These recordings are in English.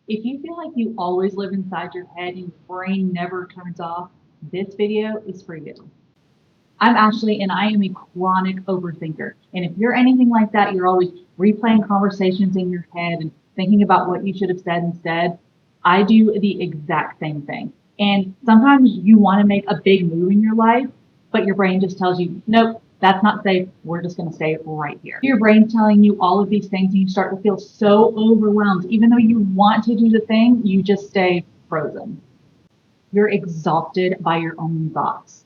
If you feel like you always live inside your head and your brain never turns off, this video is for you. I'm Ashley and I am a chronic overthinker. And if you're anything like that, you're always replaying conversations in your head and thinking about what you should have said instead. I do the exact same thing. And sometimes you want to make a big move in your life, but your brain just tells you, nope, that's not safe. We're just going to stay right here. Your brain's telling you all of these things and you start to feel so overwhelmed. Even though you want to do the thing, you just stay frozen. You're exhausted by your own thoughts.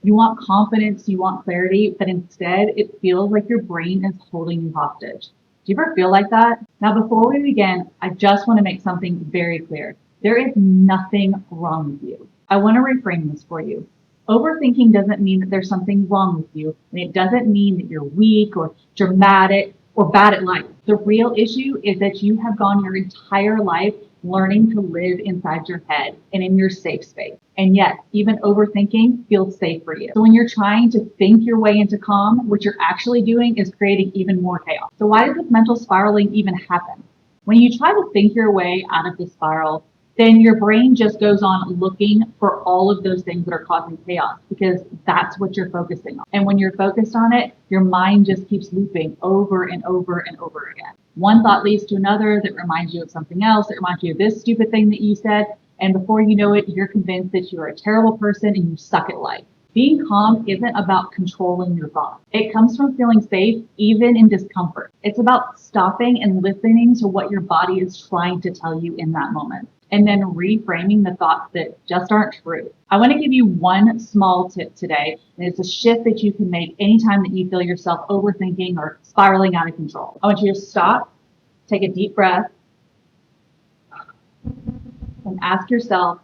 You want confidence, you want clarity, but instead it feels like your brain is holding you hostage. Do you ever feel like that? Now, before we begin, I just want to make something very clear. There is nothing wrong with you. I want to reframe this for you. Overthinking doesn't mean that there's something wrong with you, and it doesn't mean that you're weak or dramatic or bad at life. The real issue is that you have gone your entire life learning to live inside your head and in your safe space. And yet, even overthinking feels safe for you. So when you're trying to think your way into calm, what you're actually doing is creating even more chaos. So why does this mental spiraling even happen? When you try to think your way out of the spiral, then your brain just goes on looking for all of those things that are causing chaos because that's what you're focusing on. And when you're focused on it, your mind just keeps looping over and over and over again. One thought leads to another that reminds you of something else, that reminds you of this stupid thing that you said. And before you know it, you're convinced that you're a terrible person and you suck at life. Being calm isn't about controlling your thoughts. It comes from feeling safe, even in discomfort. It's about stopping and listening to what your body is trying to tell you in that moment, and then reframing the thoughts that just aren't true. I want to give you one small tip today, and it's a shift that you can make anytime that you feel yourself overthinking or spiraling out of control. I want you to stop, take a deep breath, and ask yourself,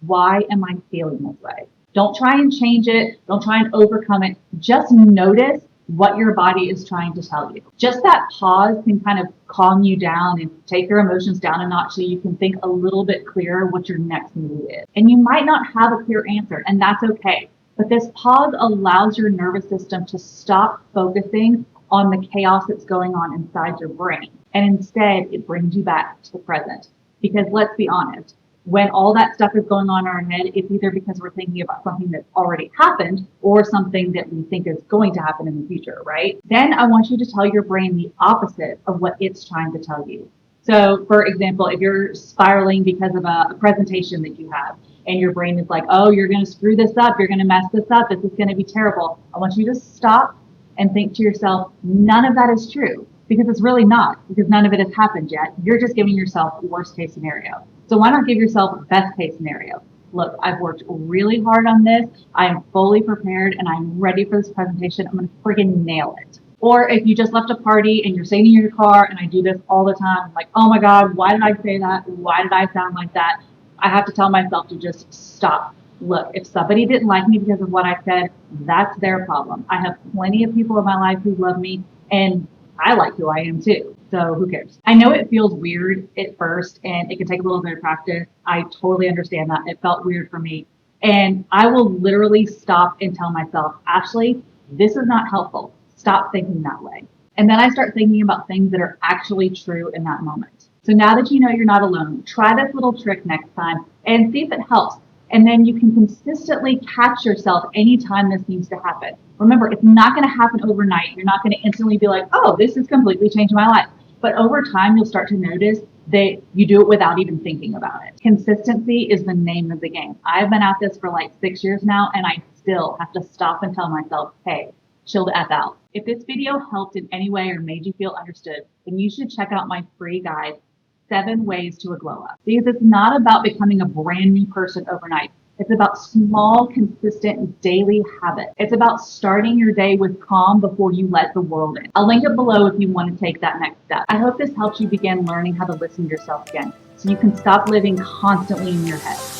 why am I feeling this way? Don't try and change it. Don't try and overcome it. Just notice what your body is trying to tell you. Just that pause can kind of calm you down and take your emotions down a notch so you can think a little bit clearer what your next move is. And you might not have a clear answer, and that's okay. But this pause allows your nervous system to stop focusing on the chaos that's going on inside your brain. And instead, it brings you back to the present. Because let's be honest, when all that stuff is going on in our head, it's either because we're thinking about something that's already happened or something that we think is going to happen in the future, right? Then I want you to tell your brain the opposite of what it's trying to tell you. So, for example, if you're spiraling because of a presentation that you have, and your brain is like, oh, you're going to screw this up, you're going to mess this up, this is going to be terrible. I want you to stop and think to yourself, none of that is true. Because it's really not, because none of it has happened yet. You're just giving yourself worst case scenario. So why not give yourself best case scenario? Look, I've worked really hard on this. I am fully prepared and I'm ready for this presentation. I'm going to friggin' nail it. Or if you just left a party and you're sitting in your car, and I do this all the time, I'm like, oh my God, why did I say that? Why did I sound like that? I have to tell myself to just stop. Look, if somebody didn't like me because of what I said, that's their problem. I have plenty of people in my life who love me, and I like who I am too. So who cares? I know it feels weird at first and it can take a little bit of practice. I totally understand that. It felt weird for me. And I will literally stop and tell myself, Ashley, this is not helpful. Stop thinking that way. And then I start thinking about things that are actually true in that moment. So now that you know you're not alone, try this little trick next time and see if it helps. And then you can consistently catch yourself anytime this needs to happen. Remember, it's not going to happen overnight. You're not going to instantly be like, oh, this has completely changed my life. But over time, you'll start to notice that you do it without even thinking about it. Consistency is the name of the game. I've been at this for like 6 years now, and I still have to stop and tell myself, hey, chill the F out. If this video helped in any way or made you feel understood, then you should check out my free guide, 7 Ways to a Glow Up. Because it's not about becoming a brand new person overnight. It's about small, consistent, daily habits. It's about starting your day with calm before you let the world in. I'll link it below if you want to take that next step. I hope this helps you begin learning how to listen to yourself again so you can stop living constantly in your head.